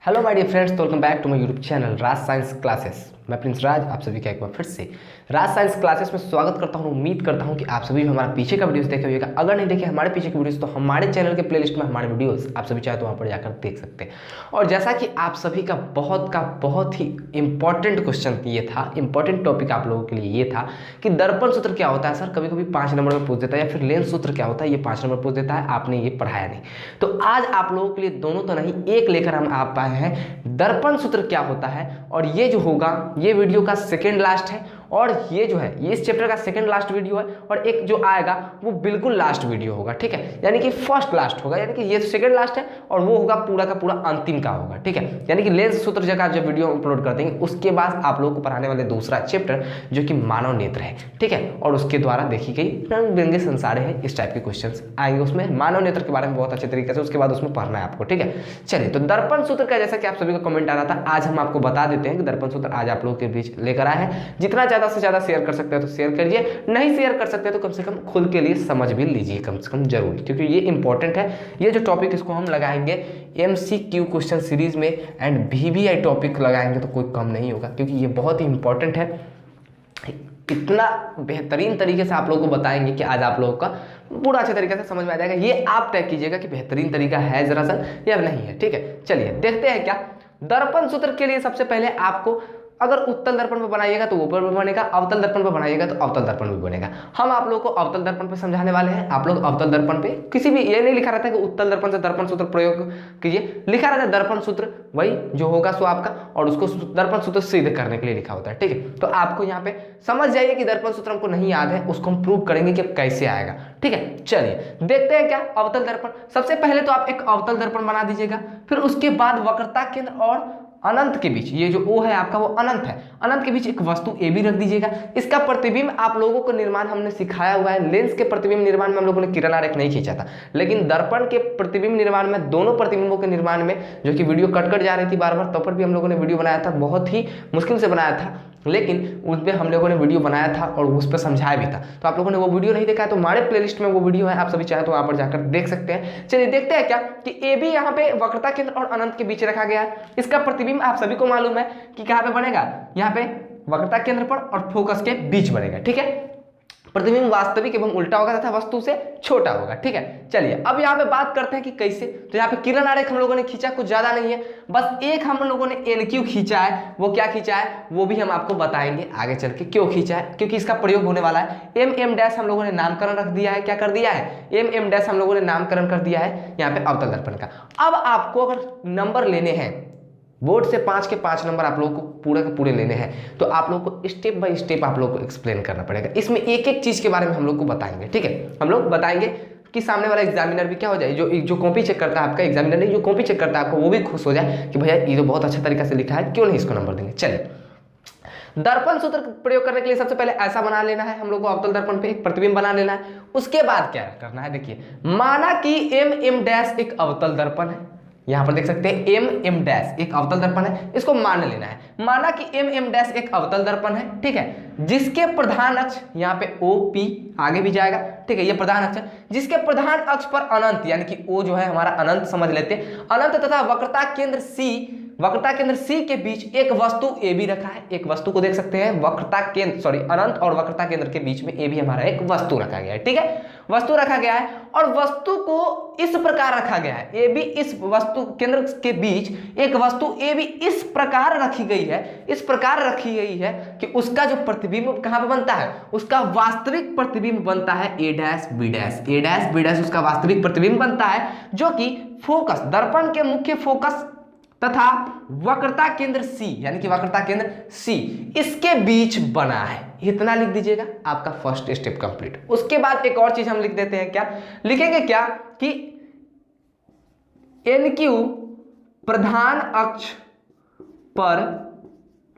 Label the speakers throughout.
Speaker 1: Hello my dear friends, welcome back to my YouTube channel Raj science classes. मैं प्रिंस राज आप सभी का एक बार फिर से राज साइंस क्लासेस में स्वागत करता हूं। उम्मीद करता हूं कि आप सभी हमारा पीछे का वीडियोस देखे होगा। अगर नहीं देखे हमारे पीछे के वीडियोस तो हमारे चैनल के प्लेलिस्ट में हमारे वीडियोस आप सभी चाहे तो वहाँ पर जाकर देख सकते हैं। और जैसा कि आप सभी का बहुत ही इंपॉर्टेंट क्वेश्चन ये था, इंपॉर्टेंट टॉपिक आप लोगों के लिए ये था कि दर्पण सूत्र क्या होता है। सर कभी कभी 5 नंबर में पूछ देता है, या फिर लेंस सूत्र क्या होता है, ये 5 नंबर पूछ देता है, आपने ये पढ़ाया नहीं। तो आज आप लोगों के लिए दोनों तो नहीं, एक लेकर हम आप पाए हैं दर्पण सूत्र क्या होता है। और ये जो होगा ये वीडियो का सेकेंड लास्ट है, और ये जो है ये इस चैप्टर का सेकंड लास्ट वीडियो है, और एक जो आएगा वो बिल्कुल लास्ट वीडियो होगा, ठीक है। यानी कि फर्स्ट लास्ट होगा, यानी कि ये सेकंड लास्ट है और वो होगा पूरा का पूरा अंतिम का होगा, ठीक है। यानी कि लेंस सूत्र जगह जब वीडियो अपलोड कर देंगे उसके बाद आप लोगों को पढ़ाने वाले दूसरा चैप्टर जो कि मानव नेत्र है, ठीक है। और उसके द्वारा देखी गई रंग बिरंगे संसारे हैं, इस टाइप के क्वेश्चन आएंगे उसमें, मानव नेत्र के बारे में बहुत अच्छे तरीके से उसके बाद उसमें पढ़ना है आपको, ठीक है। चलिए, तो दर्पण सूत्र का जैसा कि आप सभी का कमेंट आ रहा था, आज हम आपको बता देते हैं कि दर्पण सूत्र आज आप लोगों के बीच लेकर आए हैं। जितना ज्यादा से ज्यादा शेयर कर सकते हैं तो शेयर करिए, नहीं शेयर कर सकते तो कम से कम खुद के लिए समझ भी लीजिए, कम से कम जरूर, क्योंकि ये इंपॉर्टेंट है। ये जो टॉपिक इसको हम लगाएंगे MCQ क्वेश्चन सीरीज में एंड VBI टॉपिक लगाएंगे तो कोई कम नहीं होगा, क्योंकि ये बहुत ही इंपॉर्टेंट है। इतना बेहतरीन तरीके से आप लोगों को बताएंगे कि आज आप लोगों का पूरा अच्छे तरीके से समझ में आ जाएगा। ये आप तय कीजिएगा कि बेहतरीन तरीका है जरा सा या नहीं है, ठीक है। चलिए देखते हैं क्या दर्पण सूत्र के लिए। सबसे पहले आपको अगर उत्तल दर्पण पर बनाइएगा तो ऊपर भी बनेगा, अवतल दर्पण पर बनाइएगा तो अवतल दर्पण भी बनेगा। हम आप लोगों को अवतल दर्पण पे समझाने वाले हैं। आप लोग अवतल दर्पण पे किसी भी, ये नहीं लिखा रहता है कि उत्तल दर्पण से दर्पण सूत्र प्रयोग कीजिए, लिखा रहता है दर्पण सूत्र वही जो होगा सो आपका, और उसको दर्पण सूत्र सिद्ध करने के लिए लिखा होता है, ठीक है। तो आपको यहाँ पे समझ जाइए कि दर्पण सूत्र हमको नहीं याद है, उसको हम प्रूव करेंगे कि कैसे आएगा, ठीक है। चलिए देखते हैं क्या अवतल दर्पण। सबसे पहले तो आप एक अवतल दर्पण बना दीजिएगा, फिर उसके बाद वक्रता केंद्र और अनंत के बीच, ये जो O है आपका वो अनंत है, अनंत के बीच एक वस्तु A भी रख दीजिएगा। इसका प्रतिबिंब आप लोगों को निर्माण हमने सिखाया हुआ है। लेंस के प्रतिबिंब निर्माण में हम लोगों ने किरण आरेख नहीं खींचा था, लेकिन दर्पण के प्रतिबिंब निर्माण में, दोनों प्रतिबिंबों के निर्माण में, जो कि वीडियो कट जा रही थी बार बार, तब पर भी हम लोगों ने वीडियो बनाया था, बहुत ही मुश्किल से बनाया था, लेकिन उसमें हम लोगों ने वीडियो बनाया था और उस पर समझाया भी था। तो आप लोगों ने वो वीडियो नहीं देखा है तो हमारे प्लेलिस्ट में वो वीडियो है, आप सभी चाहे तो वहां पर जाकर देख सकते हैं। चलिए देखते हैं क्या कि AB यहाँ पे वक्रता केंद्र और अनंत के बीच रखा गया है। इसका प्रतिबिंब आप सभी को मालूम है कि कहाँ पे बनेगा, यहाँ पे वक्रता केंद्र पर और फोकस के बीच बनेगा, ठीक है। प्रतिबिंब वास्तविक एवं उल्टा होगा तथा वस्तु से छोटा होगा, ठीक है। चलिए अब यहाँ पे बात करते हैं कि कैसे। तो यहाँ पे किरण आरेख हम लोगों ने खींचा, कुछ ज्यादा नहीं है, बस एक हम लोगों ने NQ खींचा है। वो क्या खींचा है वो भी हम आपको बताएंगे आगे चल के क्यों खींचा है, क्योंकि इसका प्रयोग होने वाला है। MM- हम लोगों ने नामकरण रख दिया है, क्या कर दिया है, MM- हम लोगों ने नामकरण कर दिया है यहाँ पे अवतल दर्पण का। अब आपको अगर नंबर लेने हैं बोर्ड से 5 के 5 नंबर आप लोगों को पूरे के पूरे लेने हैं, तो आप लोगों को स्टेप बाय स्टेप आप लोगों को एक्सप्लेन करना पड़ेगा। इसमें एक एक चीज के बारे में हम लोग को बताएंगे, ठीक है। हम लोग बताएंगे कि सामने वाला एग्जामिनर भी क्या हो जाए, जो कॉपी चेक करता है आपका, एग्जामिनर नहीं जो कॉपी चेक करता है आपको, वो भी खुश हो जाए कि भैया ये तो बहुत अच्छा तरीका से लिखा है, क्यों नहीं इसको नंबर देंगे। चलिए दर्पण सूत्र प्रयोग करने के लिए सबसे पहले ऐसा बना लेना है हम लोग को, अवतल दर्पण पे एक प्रतिबिंब बना लेना है। उसके बाद क्या करना है, देखिए माना कि MM- एक अवतल दर्पण है, यहां पर देख सकते हैं MM- एक अवतल दर्पण है, इसको मान लेना है। माना कि MM- एक अवतल दर्पण है, ठीक है, जिसके प्रधान अक्ष यहाँ पे OP आगे भी जाएगा, ठीक है, ये प्रधान अक्ष है, जिसके प्रधान अक्ष पर अनंत यानी कि O जो है हमारा अनंत समझ लेते हैं, अनंत तथा वक्रता केंद्र C के बीच एक वस्तु AB रखा है। एक वस्तु को देख सकते हैं, अनंत और वक्रता केंद्र के बीच में AB हमारा एक वस्तु रखा गया है, ठीक है, वस्तु रखा गया है। और वस्तु को इस प्रकार रखा गया है, AB इस वस्तु केंद्र के बीच एक वस्तु AB इस प्रकार रखी गई है, इस प्रकार रखी गई है कि उसका जो प्रतिबिंब कहां पर बनता है, उसका वास्तविक प्रतिबिंब बनता है A'-B', उसका वास्तविक प्रतिबिंब बनता है, जो कि फोकस, दर्पण के मुख्य फोकस तथा वक्रता केंद्र C यानी कि वक्रता केंद्र C इसके बीच बना है। इतना लिख दीजिएगा, आपका फर्स्ट स्टेप कंप्लीट। उसके बाद एक और चीज हम लिख देते हैं, क्या लिखेंगे, क्या कि NQ प्रधान अक्ष पर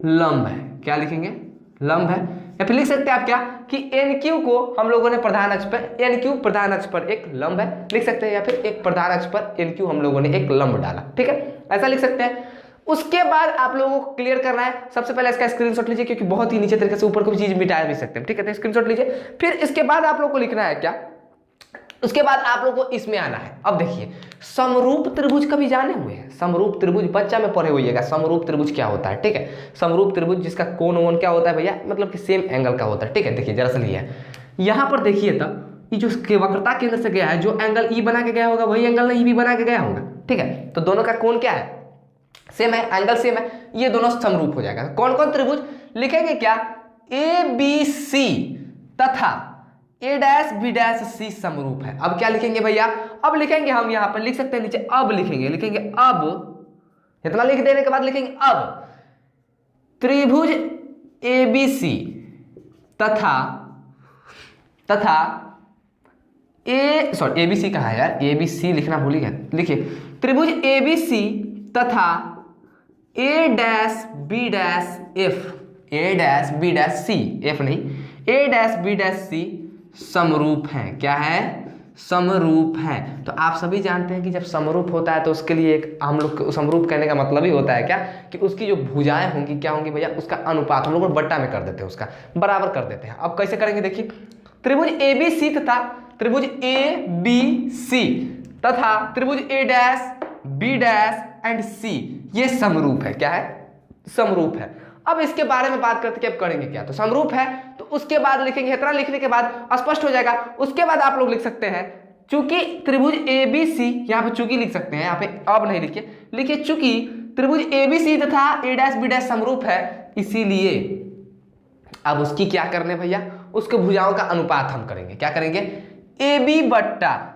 Speaker 1: लंब है, क्या लिखेंगे, लंब है। या फिर लिख सकते हैं आप क्या कि NQ को हम लोगों ने प्रधान अक्ष पर, NQ प्रधान अक्ष पर एक लंब है, लिख सकते हैं, या फिर एक प्रधान अक्ष पर NQ हम लोगों ने एक लंब डाला, ठीक है, ऐसा लिख सकते हैं। उसके बाद आप लोगों को क्लियर करना है, सबसे पहले इसका स्क्रीनशॉट लीजिए, क्योंकि बहुत ही नीचे तरीके से ऊपर कोई चीज मिटा भी सकते हैं, ठीक है, तो स्क्रीनशॉट लीजिए। फिर इसके बाद आप लोग को लिखना है क्या उसके बाद आप लोग को इसमें आना है। अब देखिए समरूप त्रिभुज कभी जाने हुए हैं? समरूप त्रिभुज बच्चा में पढ़े होइएगा, समरूप त्रिभुज क्या होता है, ठीक है। समरूप त्रिभुज जिसका कोण वोन क्या होता है भैया, मतलब कि सेम एंगल का होता है, ठीक है। देखिए जरा सा लिया यहाँ पर देखिए तो ये जो वक्रता केंद्र से गया है, जो एंगल ई बना के गया होगा वही एंगल ई भी बना के गया होगा, ठीक है। तो दोनों का कोण क्या है, सेम है, एंगल सेम है, ये दोनों समरूप हो जाएगा। कौन कौन त्रिभुज लिखेंगे क्या, ए बी सी तथा ए डैश बी डैश सी समरूप है। अब क्या लिखेंगे भैया, अब लिखेंगे हम यहाँ पर लिख सकते हैं नीचे, अब लिखेंगे अब, इतना लिख देने के बाद लिखेंगे अब त्रिभुज ए बी सी तथा ए बी सी कहा है यार, ए बी सी लिखना भूल गया, लिखिए त्रिभुज ए बी सी तथा ए डैश बी डैश एफ, ए dash B dash C, F नहीं, ए डैश बी डैश सी समरूप है। क्या है, समरूप है। तो आप सभी जानते हैं कि जब समरूप होता है तो उसके लिए एक हम लोग समरूप कहने का मतलब ही होता है क्या, कि उसकी जो भुजाएं होंगी क्या होंगी भैया, उसका अनुपात हम लोग बट्टा में कर देते हैं, उसका बराबर कर देते हैं। अब कैसे करेंगे देखिए, त्रिभुज ए बी सी तथा त्रिभुज ए बी सी तथा त्रिभुज ए डैश बी डैश एंड सी, ये समरूप है। क्या है, समरूप है। अब इसके बारे में बात करते कि अब करेंगे क्या, तो समरूप है तो उसके बाद लिखेंगे, इतना लिखने के बाद स्पष्ट हो जाएगा। उसके बाद आप लोग लिख सकते हैं चूंकि त्रिभुज ए बी सी, यहाँ पे चूंकि लिख सकते हैं, यहाँ पे अब नहीं लिखिए चूंकि त्रिभुज ए बी सी तथा ए डैश बी डैश समरूप है, इसीलिए अब उसकी क्या करने भैया, उसके भुजाओं का अनुपात हम करेंगे। क्या करेंगे, ए बी बट्टा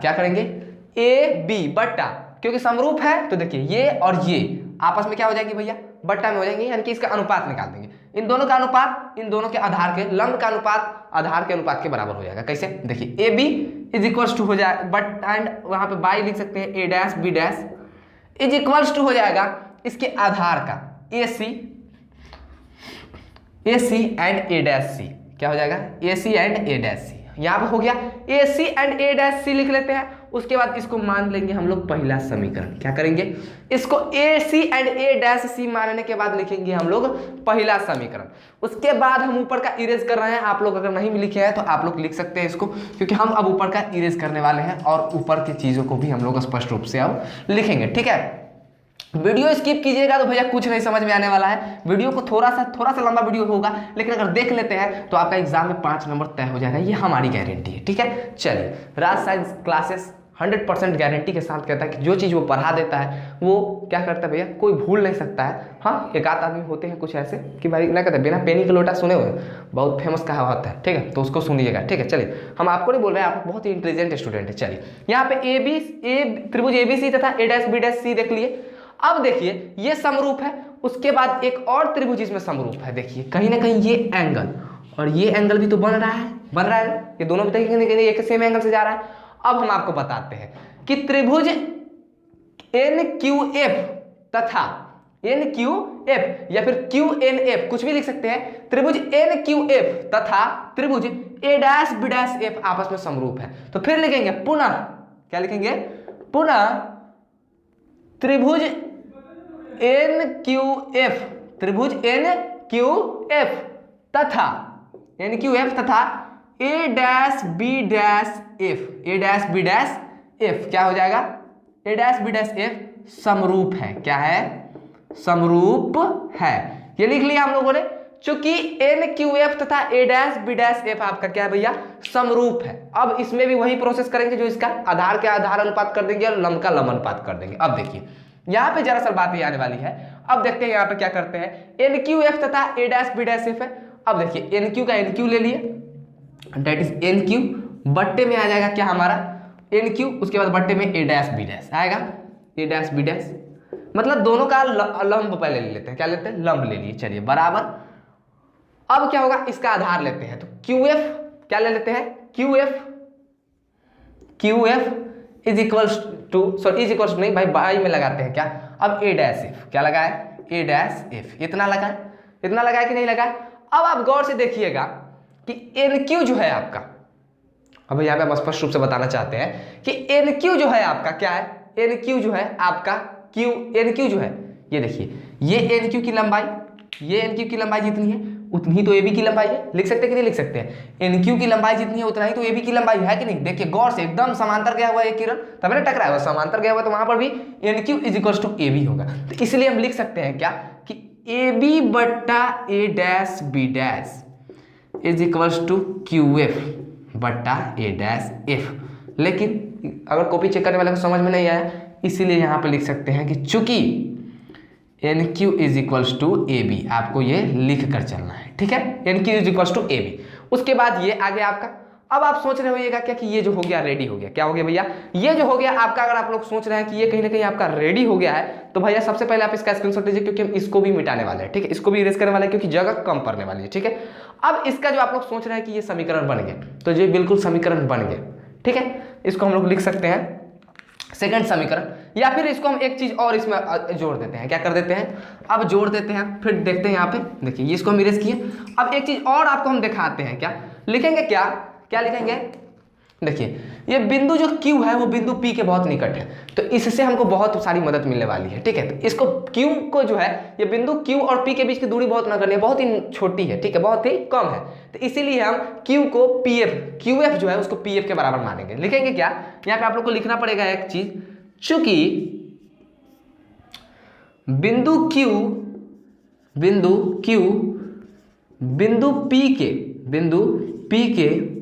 Speaker 1: क्या करेंगे, ए बी बट्टा, क्योंकि समरूप है तो देखिए ये और ये आपस में क्या हो जाएंगे भैया, बट्टा में हो जाएंगे, यानी कि इसका अनुपात निकाल देंगे। इन दोनों का अनुपात इन दोनों के आधार के लंब का अनुपात आधार के अनुपात के बराबर हो जाएगा। कैसे, देखिए A B is equals to हो जाए बट एंड वहां पे बाई लिख सकते हैं, A dash B dash is equals to हो जाएगा इसके आधार का ए सी एंड ए डैश सी, क्या हो जाएगा, ए सी एंड ए डैश सी। यहाँ पे हो गया ए सी एंड ए डैश सी लिख लेते हैं। उसके बाद इसको मान लेंगे हम लोग पहला समीकरण। क्या करेंगे, इसको ए सी एंड ए डैश सी मानने के बाद लिखेंगे हम लोग पहला समीकरण। उसके बाद हम ऊपर का इरेज कर रहे हैं, आप लोग अगर नहीं भी लिखे हैं तो आप लोग लिख सकते हैं इसको, क्योंकि हम अब ऊपर का इरेज करने वाले हैं और ऊपर की चीजों को भी हम लोग स्पष्ट रूप से अब लिखेंगे। ठीक है, वीडियो स्किप कीजिएगा तो भैया कुछ नहीं समझ में आने वाला है। वीडियो को थोड़ा सा लंबा वीडियो होगा, लेकिन अगर देख लेते हैं तो आपका एग्जाम में 5 नंबर तय हो जाएगा, ये हमारी गारंटी है। ठीक है, चलिए राज साइंस क्लासेस 100% गारंटी के साथ कहता है कि जो चीज़ वो पढ़ा देता है वो क्या करता है भैया, कोई भूल नहीं सकता है। हाँ, एक आध आदमी होते हैं कुछ ऐसे कि भाई ना कहते बिना पेनी के लोटा सुने हुए, बहुत फेमस कहावत है। ठीक है, तो उसको सुनिएगा। ठीक है, चलिए हम आपको नहीं बोल रहे हैं, आप बहुत ही इंटेलिजेंट स्टूडेंट है। चलिए यहाँ पे त्रिभुज ए बी सी तथा ए डैश बी डैश सी देख लिए। अब देखिए ये समरूप है, उसके बाद एक और त्रिभुज इसमें समरूप है। देखिए कहीं ना कहीं ये एंगल और ये एंगल भी तो बन रहा है, ये दोनों भी देखिए एक सेम एंगल से जा रहा है। अब हम आपको बताते हैं कि त्रिभुज एन क्यू एफ तथा एन क्यू एफ या फिर क्यू एन एफ, कुछ भी लिख सकते हैं, त्रिभुज एन क्यू एफ तथा त्रिभुज ए डैश बी डैश एफ आपस में समरूप है। तो फिर लिखेंगे पुनः, क्या लिखेंगे, पुनः त्रिभुज एन क्यू एफ, त्रिभुज एन क्यू एफ तथा ए डैश बी डैश एफ, ए डैश बी डैश एफ क्या हो जाएगा, ए डैश बी डैश एफ समरूप है। क्या है, समरूप है। ये लिख लिया हम लोगों ने, चूंकि एन क्यू एफ तथा ए डैश बी डैश एफ आपका क्या है भैया, समरूप है। अब इसमें भी वही प्रोसेस करेंगे, जो इसका आधार के आधार अनुपात कर देंगे और लंब का लंब अनुपात कर देंगे। अब देखिए यहाँ पे जरा सा बात ही आने वाली है। अब देखते हैं यहाँ पे क्या करते हैं, एन क्यू एफ तथा ए डैश बी डैश एफ है। अब देखिए एन क्यू का एन क्यू ले लिए, डेट इज एन क्यू, बट्टे में आ जाएगा क्या हमारा एन क्यू, उसके बाद बट्टे में ए डैश बी डैश आएगा, ए डैश बी डैश, मतलब दोनों का लंब पहले ले लेते हैं। क्या लेते हैं, लंब ले लिए। चलिए बराबर, अब क्या होगा, इसका आधार लेते हैं, तो क्यू एफ क्या ले लेते हैं, Q F is equals to, sorry is equals नहीं भाई, बाई में लगाते हैं क्या, अब ए डैश एफ, क्या लगा है, ए डैश एफ, इतना लगा है कि नहीं लगा है। अब आप गौर से देखिएगा कि एन क्यू जो है आपका, अब यहाँ पे हम स्पष्ट रूप से बताना चाहते हैं कि एन क्यू जो है आपका क्या है, एन क्यू जो है आपका क्यू, एन क्यू जो है ये देखिए, ये एन क्यू की लंबाई, ये एन क्यू की लंबाई जितनी है उतनी ही तो ए बी की लंबाई है, लिख सकते हैं कि नहीं लिख सकते हैं, एन क्यू की लंबाई जितनी है उतना ही तो ए बी की लंबाई है कि नहीं। देखिए गौर से, एकदम समांतर गया हुआ है किरण, तब ना टकराया हुआ, समांतर गया हुआ तो वहां पर भी N Q is equal to A B होगा। तो इसलिए हम लिख सकते हैं क्या कि ए बी बट्टा A dash B dash is equal to Q F बट्टा ए डैश एफ। लेकिन अगर कॉपी चेक करने वाले को समझ में नहीं आया, इसीलिए यहाँ पे लिख सकते हैं कि चूंकि N Q is equals to A B, आपको ये लिख कर चलना है, ठीक है, N Q is equals to A B. उसके बाद ये आ गया आपका। अब आप सोच रहे होइएगा क्या कि ये जो हो गया रेडी हो गया, क्या हो गया भैया, ये जो हो गया आपका, अगर आप लोग सोच रहे हैं कि ये कहीं ना कहीं आपका रेडी हो गया है, तो भैया सबसे पहले आप इसका स्क्रीनशॉट लीजिए, क्योंकि हम इसको भी मिटाने वाले हैं, ठीक है, इसको भी इरेज करने वाले हैं क्योंकि जगह कम पड़ने वाली है, ठीक है। अब इसका जो आप लोग सोच रहे हैं कि ये समीकरण बन गया, तो ये बिल्कुल समीकरण बन गया, ठीक है। इसको हम लोग लिख सकते हैं सेकंड समीकरण, या फिर इसको हम एक चीज और इसमें जोड़ देते हैं, क्या कर देते हैं, अब जोड़ देते हैं, फिर देखते हैं यहाँ पे, देखिए ये इसको हम इरेज किए। अब एक चीज और आपको हम दिखाते हैं, क्या लिखेंगे, क्या क्या लिखेंगे, देखिए ये बिंदु जो Q है वो बिंदु P के बहुत निकट है, तो इससे हमको बहुत सारी मदद मिलने वाली है, ठीक है। तो इसको Q को जो है, ये बिंदु Q और P के बीच की दूरी बहुत नगण्य है, बहुत ही छोटी है, ठीक है, बहुत ही कम है, तो इसीलिए हम Q को QF जो है उसको PF के बराबर मानेंगे। लिखेंगे क्या, यहाँ पे आप लोग को लिखना पड़ेगा एक चीज, चूंकि बिंदु Q बिंदु P के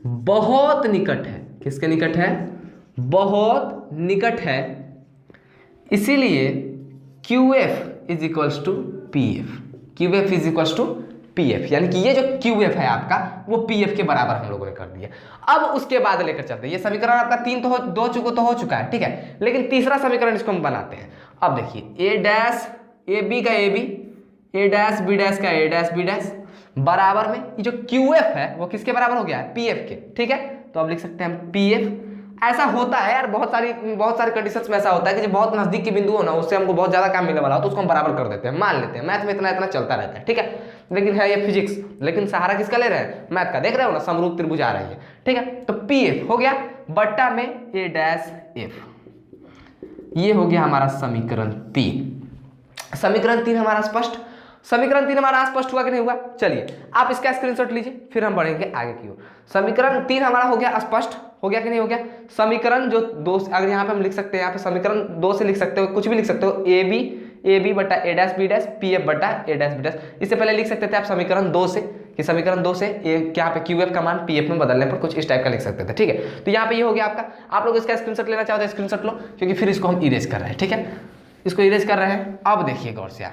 Speaker 1: बहुत निकट है, किसके निकट है, बहुत निकट है, इसीलिए QF is equals to PF, QF is equals to PF, यानी कि ये जो QF है आपका वो PF के बराबर हम लोगों ने कर दिया। अब उसके बाद लेकर चलते हैं, ये समीकरण आपका 3 तो हो चुका है, ठीक है, लेकिन तीसरा समीकरण इसको हम बनाते हैं। अब देखिए ए डैश ए बी का A B, A dash B dash का ए डैश बी डैश बराबर में ये जो QF है वो किसके बराबर हो गया है, PF के, ठीक है। तो अब लिख सकते हैं PF। ऐसा होता है यार, बहुत सारी कंडीशंस में ऐसा होता है कि जो बहुत नजदीक के बिंदु हो ना, उससे हमको बहुत ज्यादा काम मिलने वाला हो तो उसको हम बराबर कर देते हैं, मान लेते हैं। मैथ में इतना चलता रहता है, ठीक है, लेकिन है ये फिजिक्स, लेकिन सहारा किसका ले रहे हैं, मैथ का। देख रहे हो ना, समरूप त्रिभुज आ रही है, ठीक है। तो PF हो गया बट्टा में ए डैश एफ, ये हो गया हमारा समीकरण 3। समीकरण 3 हमारा स्पष्ट, समीकरण 3 हमारा स्पष्ट हुआ कि नहीं हुआ। चलिए आप इसका स्क्रीनशॉट लीजिए, फिर हम बढ़ेंगे आगे की ओर। समीकरण 3 हमारा हो गया स्पष्ट, हो गया कि नहीं हो गया। समीकरण जो 2, अगर यहाँ पे हम लिख सकते हैं, यहाँ पे समीकरण 2 से लिख सकते हो, कुछ भी लिख सकते हो, ए बी बटा ए डैश बी डैश PF बटा ए डैश बी डैश। इससे पहले लिख सकते थे आप समीकरण 2 से, कि समीकरण 2 से यहाँ पे QF का मान PF में बदलने पर कुछ इस टाइप का लिख सकते थे, ठीक है। तो यहाँ पे ये हो गया आपका। आप लोग इसका स्क्रीनशॉट लेना चाहो तो स्क्रीनशॉट लो, क्योंकि फिर इसको हम इरेज कर रहे हैं, ठीक है, इसको इरेज कर रहे हैं। अब देखिए गौर से आप,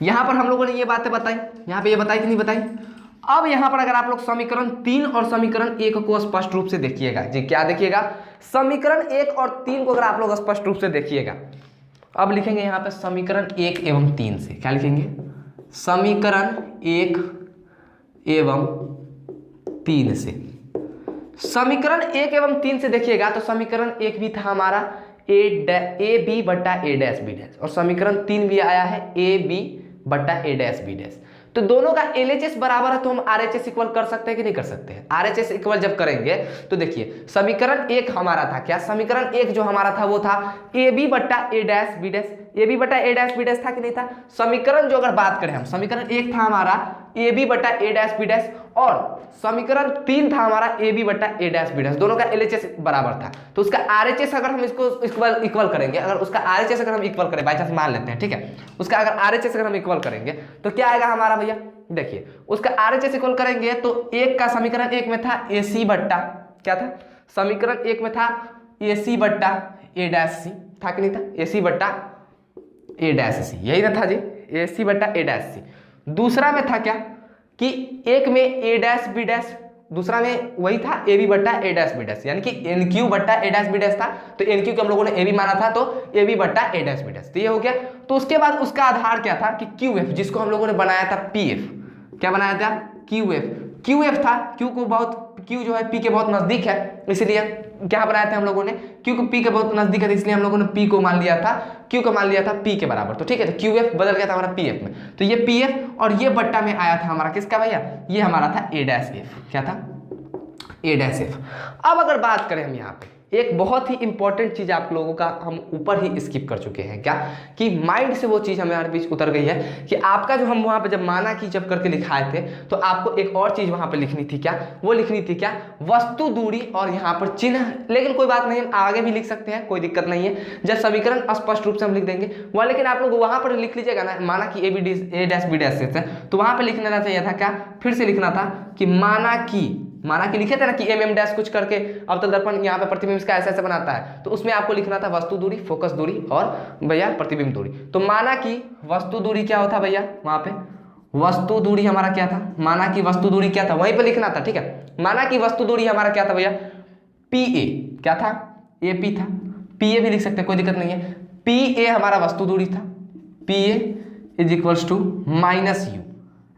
Speaker 1: यहां पर हम लोगों ने ये बातें बताई, यहां पे ये बताई कि नहीं बताई। अब यहां पर अगर आप लोग समीकरण 3 और समीकरण 1 को स्पष्ट रूप से देखिएगा जी, क्या देखिएगा, समीकरण 1 और 3 को अगर आप लोग स्पष्ट रूप से देखिएगा। अब लिखेंगे यहां पे समीकरण 1 एवं 3 से, क्या लिखेंगे, समीकरण 1 एवं 3 से। समीकरण 1 एवं 3 से देखिएगा तो समीकरण 1 भी था हमारा ए बी बट्टा ए डैश बी डैश, और समीकरण 3 भी आया है ए बी बट्टा ए डैश बी डैश। तो दोनों का LHS बराबर है, तो हम RHS इक्वल कर सकते हैं कि नहीं कर सकते हैं। RHS इक्वल जब करेंगे तो देखिए समीकरण 1 हमारा था क्या, समीकरण 1 जो हमारा था वो था ए बी बट्टा A dash B dash, A B बट्टा ए डैश बी डैश था कि नहीं था। समीकरण जो अगर बात करें हम, समीकरण 1 था हमारा ए बी बट्टा ए डैश बी डैश, और समीकरण 3 था हमारा ए बी बट्टा ए डैश बी डैश, दोनों का LHS बराबर था। तो उसका RHS अगर हम इसको इक्वल करेंगे, अगर उसका RHS अगर हम इक्वल करें, बाई चांस मान लेते हैं, ठीक है, उसका अगर RHS अगर हम इक्वल करेंगे तो क्या आएगा हमारा भैया, देखिए उसका RHS इक्वल करेंगे तो एक का समीकरण 1 में था AC बट्टा, क्या था, समीकरण 1 में था AC बट्टा ए डैश सी, था कि नहीं था, AC बट्टा ए डैश सी, यही ना था जी, AC बट्टा ए डैश सी। दूसरा में था क्या कि एक में ए डैश बी डैश, दूसरा में वही था ए बी बट्टा ए डैश बी डैश, यानी कि एन क्यू बट्टा ए डैश बी डैश था, तो एन क्यू को हम लोगों ने ए बी माना था, तो ए बी बट्टा ए डैश बी डैश, तो ये हो गया। तो उसके बाद उसका आधार क्या था कि QF, जिसको हम लोगों ने बनाया था PF, क्या बनाया था, QF था, Q जो है P के बहुत नजदीक है, इसलिए क्या बनाया था हम लोगों ने, Q को P के बहुत नजदीक है, इसलिए हम लोगों ने P को मान लिया था, Q को मान लिया था P के बराबर, तो ठीक है, तो QF बदल गया था हमारा PF में, तो ये PF और ये बट्टा में आया था हमारा किसका भैया, ये हमारा था A डैश F, क्या था, A डैश F। अब अगर बात करें हम यहाँ पे एक बहुत ही इंपॉर्टेंट चीज़ आप लोगों का हम ऊपर ही स्किप कर चुके हैं, क्या कि माइंड से वो चीज़ हमारे बीच उतर गई है कि आपका जो हम वहाँ पे जब माना कि जब करके लिखाए थे तो आपको एक और चीज़ वहाँ पे लिखनी थी, क्या वो लिखनी थी, क्या वस्तु दूरी और यहाँ पर चिन्ह। लेकिन कोई बात नहीं, हम आगे भी लिख सकते हैं, कोई दिक्कत नहीं है, जब समीकरण स्पष्ट रूप से हम लिख देंगे वह। लेकिन आप लोग वहाँ पर लिख लीजिएगा ना, माना कि ए डैश बी डैश है, तो वहाँ पर लिखना चाहिए था, क्या फिर से लिखना था कि माना कि लिखे थे ना कि एम डैश कुछ करके अवतल दर्पण यहाँ पे प्रतिबिंब इसका ऐसा ऐसा बनाता है, तो उसमें आपको लिखना था वस्तु दूरी, फोकस दूरी और भैया प्रतिबिंब दूरी। तो माना कि वस्तु दूरी क्या होता भैया, वहाँ पे वस्तु दूरी हमारा क्या था, माना कि वस्तु दूरी क्या था वहीं पे लिखना था, ठीक है। माना कि वस्तु दूरी हमारा क्या था भैया, पी ए, क्या था, ए पी था, पी ए भी लिख सकते हैं, कोई दिक्कत नहीं है। पी ए हमारा वस्तु दूरी था, P A is equals to minus U.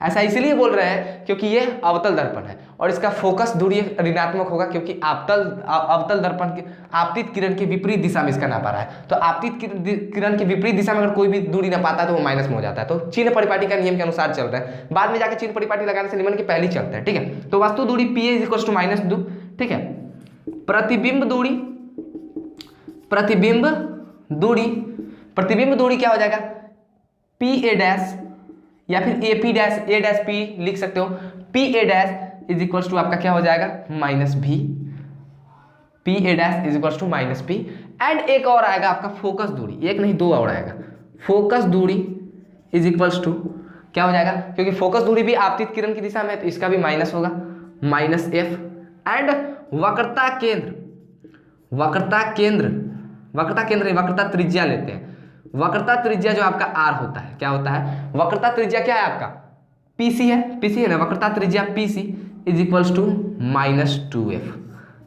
Speaker 1: ऐसा इसलिए बोल रहे हैं क्योंकि ये अवतल दर्पण है और इसका फोकस दूरी ऋणात्मक होगा, क्योंकि अवतल दर्पण के आपतित किरण के विपरीत दिशा में इसका नापा रहा है। तो आपतित किरण के विपरीत दिशा में अगर कोई भी दूरी ना पाता है तो वो माइनस में हो जाता है। तो चिन्ह परिपाटी का नियम के अनुसार चल रहा है, बाद में जाकर चिन्ह परिपाटी लगाने से नियम के पहले ही चलते हैं, ठीक है। तो वस्तु दूरी P A is equals to minus 2, ठीक है। प्रतिबिंब दूरी क्या हो जाएगा, पी ए डैश या फिर A P dash, A dash P लिख सकते हो, P A dash is equals to आपका क्या हो जाएगा माइनस भी, P A dash is equals to minus P. And एक और आएगा आपका फोकस दूरी, एक नहीं दो और आएगा, फोकस दूरी इज इक्वल्स टू क्या हो जाएगा, क्योंकि फोकस दूरी भी आपतित किरण की दिशा में, तो इसका भी माइनस होगा, माइनस एफ। एंड वक्रता त्रिज्या लेते हैं। वक्रता त्रिज्या जो आपका आर होता है, क्या होता है, वक्रता त्रिज्या क्या है आपका, पीसी है ना, वक्रता त्रिज्या PC is equals to minus 2f।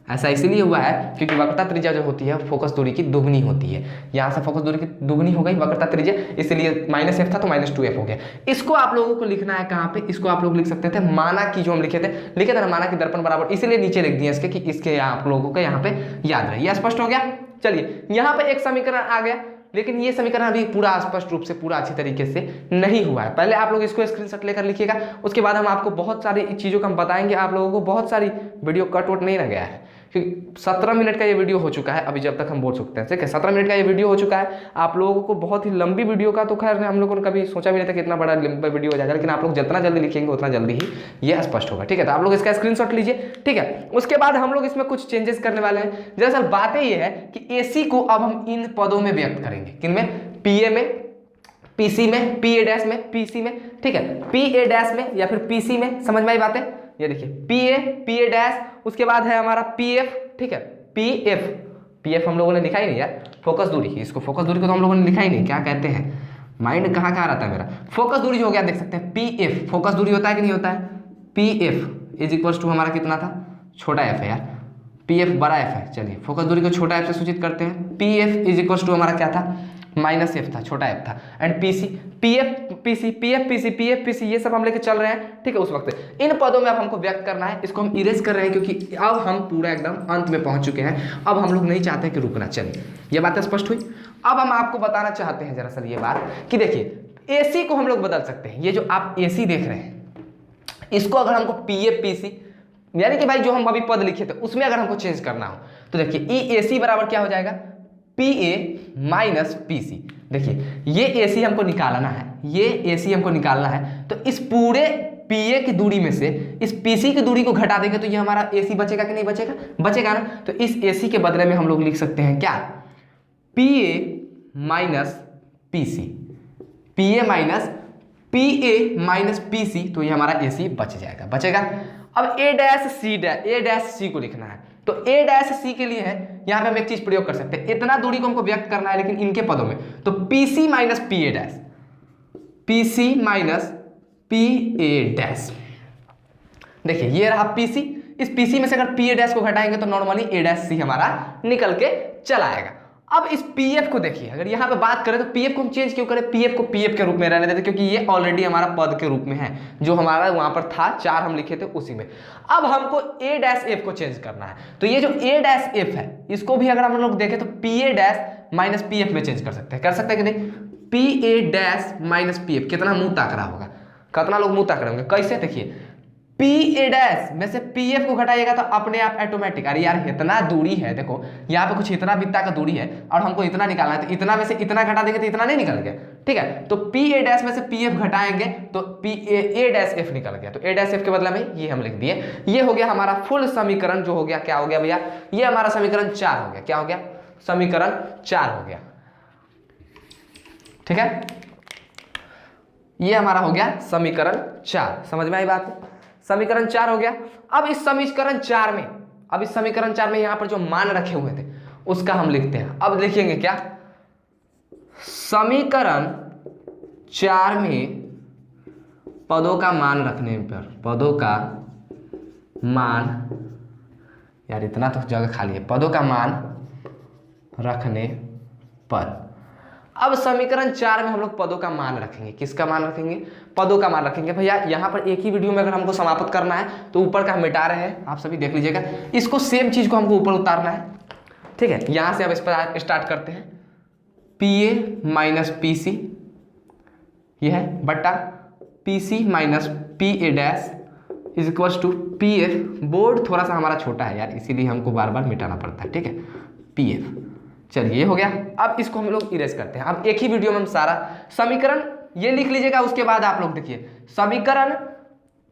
Speaker 1: ऐसा इसीलिए हुआ है क्योंकि वक्रता त्रिज्या जो होती है फोकस दूरी की दुगनी होती है, यहाँ से फोकस दूरी की दुगनी हो गई वक्रता त्रिज्या, इसलिए माइनस एफ था तो माइनस 2f हो गया। इसको आप लोगों को लिखना है कहाँ पे, इसको आप लोग लिख सकते थे माना कि जो हम लिखे थे ना, माना कि दर्पण बराबर, इसीलिए नीचे लिख दिया इसके कि इसके आप लोगों को यहाँ पे याद रहे। यह स्पष्ट हो गया। चलिए यहाँ पे एक समीकरण आ गया, लेकिन ये समीकरण अभी पूरा स्पष्ट रूप से पूरा अच्छी तरीके से नहीं हुआ है। पहले आप लोग इसको स्क्रीनशॉट लेकर लिखिएगा, उसके बाद हम आपको बहुत सारी चीज़ों का हम बताएंगे। आप लोगों को बहुत सारी वीडियो कट वट नहीं रह गया है, क्योंकि 17 मिनट का ये वीडियो हो चुका है अभी, जब तक हम बोल सकते हैं, ठीक है। 17 मिनट का ये वीडियो हो चुका है। आप लोगों को बहुत ही लंबी वीडियो का तो खैर हम लोगों ने कभी सोचा भी नहीं था कि इतना बड़ा लंबा वीडियो हो जाएगा, लेकिन आप लोग जितना जल्दी लिखेंगे उतना जल्दी ही ये स्पष्ट होगा, ठीक है। तो आप लोग इसका स्क्रीनशॉट लीजिए, ठीक है। उसके बाद हम लोग इसमें कुछ चेंजेस करने वाले हैं। दरअसल बातें ये है कि एसी को अब हम इन पदों में व्यक्त करेंगे, किनमें, पीए में, पीसी में, पी ए डैश में, पीसी में, ठीक है, पी ए डैश में या फिर पीसी में। समझ में आई बातें, ये देखिए पी ए डैश, उसके बाद है हमारा पी एफ, ठीक है, पी एफ हम लोगों ने लिखा ही नहीं यार, फोकस दूरी की, इसको फोकस दूरी को तो हम लोगों ने लिखा ही नहीं, क्या कहते हैं, माइंड कहाँ रहता है मेरा। फोकस दूरी जो हो गया देख सकते हैं, पी एफ फोकस दूरी होता है कि नहीं होता है, P F is equals to हमारा कितना था, छोटा एफ है यार, पी एफ बड़ा एफ है। चलिए फोकस दूरी को छोटा एफ से सूचित करते हैं। P F is equals to हमारा क्या था, माइनस एफ था, छोटा एफ था। And PC, P F PC ये सब हम लेके चल रहे हैं, ठीक है। उस वक्त इन पदों में अब हमको व्यक्त करना है, इसको हम इरेज कर रहे हैं क्योंकि अब हम पूरा एकदम अंत में पहुंच चुके हैं। अब हम लोग नहीं चाहते कि रुकना। चलिए ये बातें स्पष्ट हुई। अब हम आपको बताना चाहते हैं दरअसल ये बात कि देखिए एसी को हम लोग बदल सकते हैं। ये जो आप एसी देख रहे हैं, इसको अगर हमको पी एफ पीसी यानी कि भाई जो हम अभी पद लिखे थे उसमें अगर हमको चेंज करना हो तो देखिए ई ए सी बराबर क्या हो जाएगा, P A minus P C. देखिए ये ए सी हमको निकालना है, ये ए सी हमको निकालना है, तो इस पूरे पी ए की दूरी में से इस पी सी की दूरी को घटा देंगे तो ये हमारा ए सी बचेगा कि नहीं बचेगा, बचेगा ना। तो इस ए सी के बदले में हम लोग लिख सकते हैं क्या, P A minus P C, P A minus P C, तो ये हमारा ए सी बच जाएगा, बचेगा। अब ए डैश सी को लिखना है, तो ए डैश सी के लिए है, यहां पे हम एक चीज प्रयोग कर सकते हैं, इतना दूरी को हमको व्यक्त करना है लेकिन इनके पदों में, तो P C minus P A dash, P C minus P A dash. देखिए ये रहा पी सी, इस पी सी में से अगर पी ए डैश को घटाएंगे तो नॉर्मली ए डैश सी हमारा निकल के चला आएगा। अब इस पीएफ को देखिए, अगर यहाँ पे बात करें तो पीएफ को हम चेंज क्यों करें, पीएफ को पीएफ के रूप में रहने देते क्योंकि ये ऑलरेडी हमारा पद के रूप में है, जो हमारा वहां पर था 4 हम लिखे थे उसी में। अब हमको ए डैश एफ को चेंज करना है, तो ये जो ए डैश एफ है इसको भी अगर हम लोग देखें तो P A dash minus P F में चेंज कर सकते हैं कि नहीं। P A dash minus P F, कितना मुंह ताक रहा होगा, कितना लोग मुंह ताक रहे होंगे, कैसे देखिए पी ए डैश में से पी एफ को घटाइएगा तो अपने आप ऑटोमेटिक, अरे यार इतना दूरी है, देखो यहाँ पे कुछ इतना बित्ता का दूरी है और हमको इतना निकालना है, तो इतना में से इतना घटा देंगे तो इतना नहीं निकल गया, ठीक है। तो पी ए डैश में से पी एफ घटाएंगे तो पी ए डैश एफ निकल गया, तो ए डैश एफ के बदला में ये हम लिख दिए। ये हो गया हमारा फुल समीकरण, जो हो गया क्या हो गया भैया, ये हमारा समीकरण 4 हो गया। क्या हो गया, समीकरण 4 हो गया, ठीक है। ये हमारा हो गया समीकरण 4, समझ में आई बात, समीकरण 4 हो गया। अब इस समीकरण 4 में यहां पर जो मान रखे हुए थे उसका हम लिखते हैं। अब लिखेंगे क्या, समीकरण 4 में पदों का मान रखने पर, पदों का मान, यार इतना तो जगह खाली है, पदों का मान रखने पर। अब समीकरण 4 में हम लोग पदों का मान रखेंगे, किसका मान रखेंगे, पदों का मान रखेंगे। भैया यहाँ पर एक ही वीडियो में अगर हमको समाप्त करना है तो ऊपर का हम मिटा रहे हैं, आप सभी देख लीजिएगा, इसको सेम चीज को हमको ऊपर उतारना है, ठीक है। यहां से अब इस पर स्टार्ट करते हैं, P A minus P C, यह है बट्टा P C minus P A dash is equal to P F. Board थोड़ा सा हमारा छोटा है यार, इसीलिए हमको बार बार मिटाना पड़ता है, ठीक है, पी एफ। चलिए ये हो गया। अब इसको हम लोग इरेज करते हैं। अब एक ही वीडियो में हम सारा समीकरण ये लिख लीजिएगा, उसके बाद आप लोग देखिए समीकरण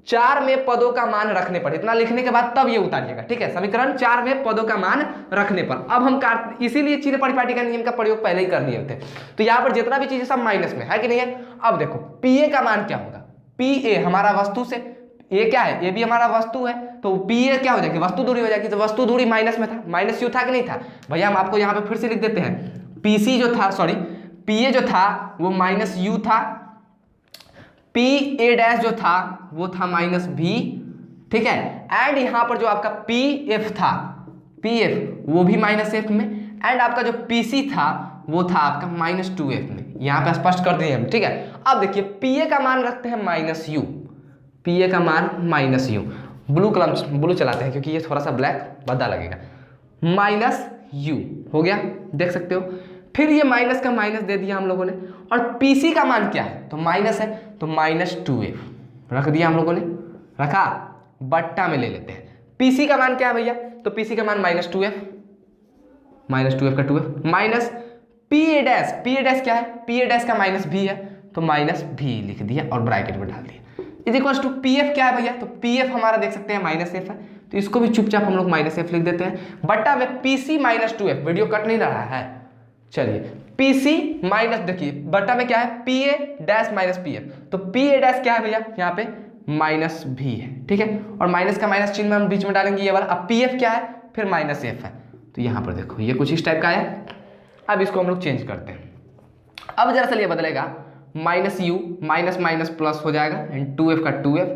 Speaker 1: 4 में पदों का मान रखने पर, इतना लिखने के बाद तब ये उतारिएगा, ठीक है। समीकरण 4 में पदों का मान रखने पर अब हम काट, इसीलिए चीर परिपाटी का नियम का प्रयोग पहले ही कर लिए थे। तो यहाँ पर जितना भी चीज है सब माइनस में है कि नहीं है। अब देखो पी ए का मान क्या होगा, पी ए हमारा वस्तु से, ये क्या है, ये भी हमारा वस्तु है, तो पी ए क्या हो जाएगी, वस्तु दूरी हो जाएगी। तो वस्तु दूरी माइनस में था, माइनस यू था कि नहीं था भैया, हम आपको यहाँ पे फिर से लिख देते हैं, पीसी जो था, सॉरी पी ए जो था वो माइनस यू था, पी ए डैश जो था वो था माइनस भी, ठीक है। एंड यहाँ पर जो आपका पी एफ था, पी एफ वो भी माइनस एफ में, एंड आपका जो पी सी था वो था आपका माइनस 2f में, यहाँ पे स्पष्ट कर दिए हम, ठीक है। अब देखिए पी ए का मान रखते हैं माइनस यू, पी ए का मान माइनस यू, ब्लू कलम ब्लू चलाते हैं क्योंकि ये थोड़ा सा ब्लैक बदा लगेगा, माइनस यू हो गया, देख सकते हो। फिर ये माइनस का माइनस दे दिया हम लोगों ने, और पीसी का मान क्या है, तो माइनस है, तो माइनस 2f रख दिया हम लोगों ने, रखा, बट्टा में ले लेते हैं। पीसी का मान क्या है भैया, तो पीसी का मान माइनस 2f, माइनस 2f का 2f, minus P A dash क्या है, पी ए डैश का माइनस भी है, तो माइनस भी लिख दिया और ब्रैकेट में डाल दिया, is equal to P F क्या है भैया, तो पी एफ हमारा देख सकते हैं माइनस एफ है, तो इसको भी चुपचाप हम लोग माइनस एफ लिख देते हैं, बट्टा में P C minus 2f, video cut नहीं रहा है, चलिए पी सी माइनस, देखिए बट्टा में क्या है, P A dash minus P F, तो पी ए डैश क्या है भैया, यहाँ पे माइनस भी है, ठीक है, और माइनस का माइनस चिन्ह हम बीच में डालेंगे ये वाला। अब पी एफ क्या है, फिर माइनस एफ है, तो यहाँ पर देखो ये कुछ इस टाइप का आया। अब इसको हम लोग चेंज करते हैं, अब जरा सा ये बदलेगा, minus you minus minus plus हो जाएगा, एंड 2f का 2f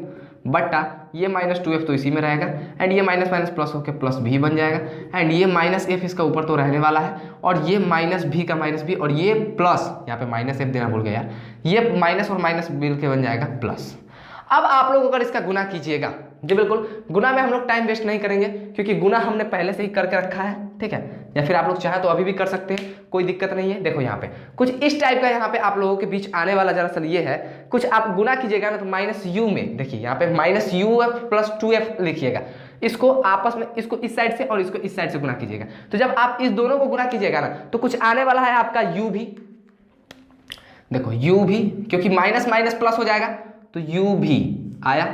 Speaker 1: बट्टा ये माइनस 2f तो इसी में रहेगा, एंड ये माइनस माइनस प्लस होकर प्लस भी बन जाएगा, एंड ये माइनस एफ इसका ऊपर तो रहने वाला है, और ये माइनस भी का माइनस भी, और ये प्लस, यहाँ पे माइनस एफ देना भूल गया यार, ये माइनस और माइनस मिल के बन जाएगा प्लस। अब आप लोग अगर इसका गुना कीजिएगा, जी बिल्कुल, गुना में हम लोग टाइम वेस्ट नहीं करेंगे क्योंकि गुना हमने पहले से ही करके रखा है, ठीक है, या फिर आप लोग चाहें तो अभी भी कर सकते हैं, कोई दिक्कत नहीं है। देखो यहाँ पे कुछ इस टाइप का यहाँ पे आप लोगों के बीच आने वाला जरा सा ये है, कुछ आप गुना कीजिएगा ना तो माइनस यू में, देखिए यहाँ पे minus U F plus 2f लिखिएगा, इसको आपस में, इसको इस साइड से और इसको इस साइड से गुना कीजिएगा, तो जब आप इस दोनों को गुना कीजिएगा ना तो कुछ आने वाला है आपका u भी, देखो u भी, क्योंकि माइनस माइनस प्लस हो जाएगा तो u भी आया,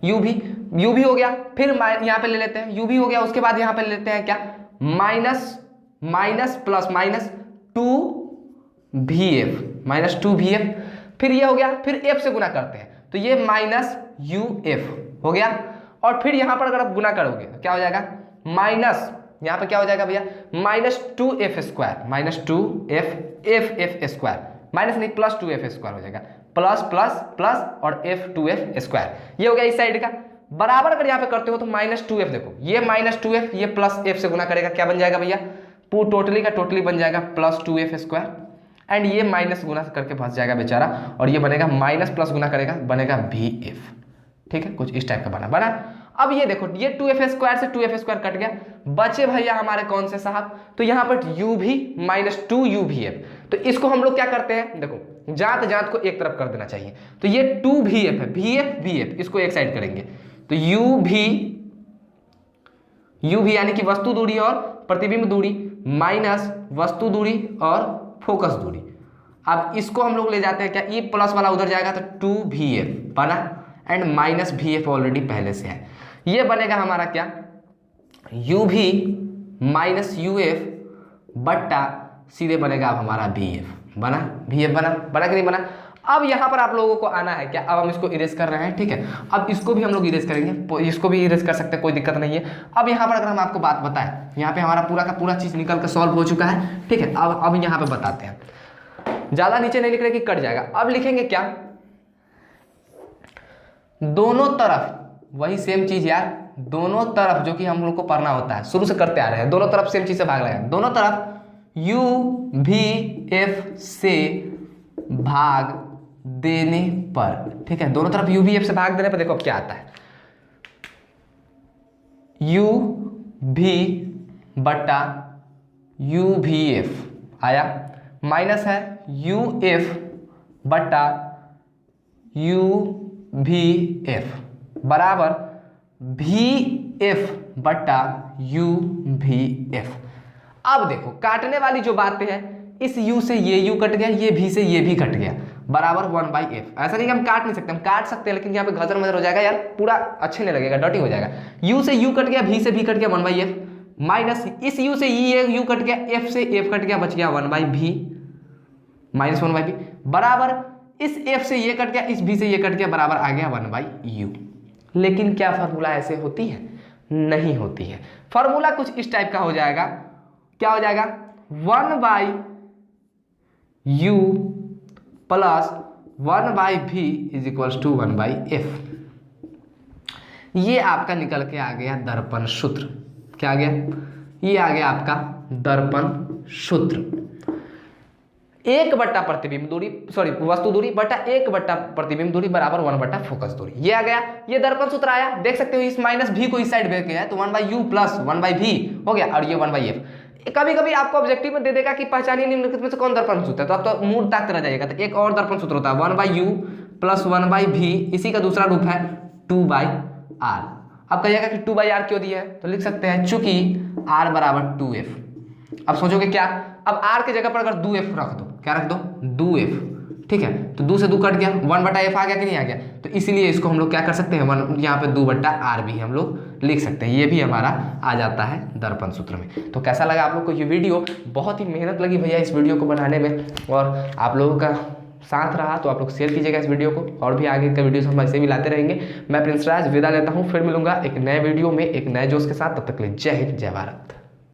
Speaker 1: u भी हो गया, फिर यहाँ पे ले लेते हैं u भी हो गया, उसके बाद यहाँ पे ले लेते हैं क्या, minus minus plus minus 2vf, minus 2vf, फिर ये हो गया, फिर f से गुना करते हैं तो ये माइनस uf हो गया, और फिर यहाँ पर अगर आप गुना करोगे तो क्या हो जाएगा, माइनस, यहाँ पे क्या हो जाएगा भैया, minus 2f square, minus 2f square, minus नहीं प्लस 2f स्क्वायर हो जाएगा, प्लस प्लस प्लस और f2f स्क्वायर, ये हो गया इस साइड का, बराबर अगर यहाँ पे करते हो तो माइनस 2f, देखो ये माइनस 2f, ये प्लस f से गुना करेगा, क्या बन जाएगा भैया, टोटली का टोटली बन जाएगा प्लस 2f स्क्वायर, एंड ये माइनस गुना करके फंस जाएगा बेचारा, और ये बनेगा माइनस प्लस गुना करेगा बनेगा vf, ठीक है, कुछ इस टाइप का बना। अब ये देखो ये 2f स्क्वायर से 2f स्क्वायर कट गया, बचे भैया हमारे कौन से साहब, तो यहाँ पर u भी माइनस 2uvf, तो इसको हम लोग क्या करते हैं, देखो जात जात को एक तरफ कर देना चाहिए, तो ये 2vf है, vf इसको एक साइड करेंगे, तो यू भी यानी कि वस्तु दूरी और प्रतिबिंब दूरी माइनस वस्तु दूरी और फोकस दूरी। अब इसको हम लोग ले जाते हैं क्या, ई प्लस वाला उधर जाएगा तो 2VF बना, एंड माइनस VF ऑलरेडी पहले से है। ये बनेगा हमारा क्या, UV माइनस UF बट्टा सीधे बनेगा अब हमारा VF बना, VF बना कि नहीं बना। अब यहाँ पर आप लोगों को आना है क्या, अब हम इसको इरेज कर रहे हैं, ठीक है। अब इसको भी हम लोग इरेज करेंगे, इसको भी इरेज कर सकते हैं, कोई दिक्कत नहीं है। अब यहाँ पर अगर हम आपको बात बताएं, यहाँ पे हमारा पूरा का पूरा चीज निकल कर सॉल्व हो चुका है, ठीक है। अब यहाँ पे बताते हैं, ज्यादा नीचे नहीं लिख रहे कि कट जाएगा। अब लिखेंगे क्या, दोनों तरफ वही सेम चीज यार, दोनों तरफ जो कि हम लोग को पढ़ना होता है, शुरू से करते आ रहे हैं, दोनों तरफ सेम चीज से भाग लगाए, दोनों तरफ UVF से भाग देने पर, ठीक है। दोनों तरफ UVF से भाग देने पर देखो अब क्या आता है, UV बटा UVF आया, माइनस है UF बटा UVF बराबर VF बटा UVF। अब देखो काटने वाली जो बातें हैं, इस U से ये U कट गया, ये V से ये भी कट गया, बराबर 1/F। ऐसा नहीं कि हम काट नहीं सकते, हम काट सकते हैं, लेकिन यहाँ पे गजर मजर हो जाएगा यार, पूरा अच्छे नहीं लगेगा, डर्टी हो जाएगा। U से U कट गया, V से V कट गया, 1/F माइनस इस U से ये U कट गया, F से F कट गया, बच गया 1/V माइनस 1/V बराबर इस F से ये कट गया, इस V से ये कट गया, बराबर आ गया 1/U। लेकिन क्या फार्मूला ऐसे होती है, नहीं होती है। फार्मूला कुछ इस टाइप का हो जाएगा, क्या हो जाएगा, 1/U plus 1/V is equals to 1/F। ये आपका निकल के आ गया दर्पण सूत्र। क्या आ गया, ये आ गया आपका दर्पण सूत्र। 1 बट्टा प्रतिबिंब दूरी, सॉरी वस्तु दूरी बटा 1 बट्टा प्रतिबिंब दूरी बराबर 1 बट्टा फोकस दूरी। ये आ गया, ये दर्पण सूत्र आया। देख सकते हो इस माइनस V को इस साइड भेज गया है, तो 1/U प्लस 1/V हो गया, और ये 1/F। कभी कभी आपको ऑब्जेक्टिव में दे देगा कि पहचानिए निम्नलिखित में से कौन दर्पण सूत्र है, तो आप तो मूड ताकते रह जाएगा। तो एक और दर्पण सूत्र होता है 1/U प्लस 1/V, इसी का दूसरा रूप है 2/R। अब कहिएगा कि 2/R क्यों दिया है, तो लिख सकते हैं चूंकि R बराबर 2F। अब सोचोगे क्या, अब R की जगह पर अगर 2F रख दो, क्या रख दो, 2F, ठीक है। तो 2 से 2 कट गया, 1/F आ गया कि नहीं आ गया, तो इसीलिए इसको हम लोग क्या कर सकते हैं, यहाँ पे 2/R भी हम लोग लिख सकते हैं। ये भी हमारा आ जाता है दर्पण सूत्र में। तो कैसा लगा आप लोग को ये वीडियो, बहुत ही मेहनत लगी भैया इस वीडियो को बनाने में, और आप लोगों का साथ रहा तो आप लोग शेयर कीजिएगा इस वीडियो को, और भी आगे का वीडियोस हम ऐसे भी लाते रहेंगे। मैं प्रिंस राज विदा लेता हूँ, फिर मिलूंगा एक नए वीडियो में एक नए जोश के साथ। तब तक के लिए जय हिंद, जय भारत।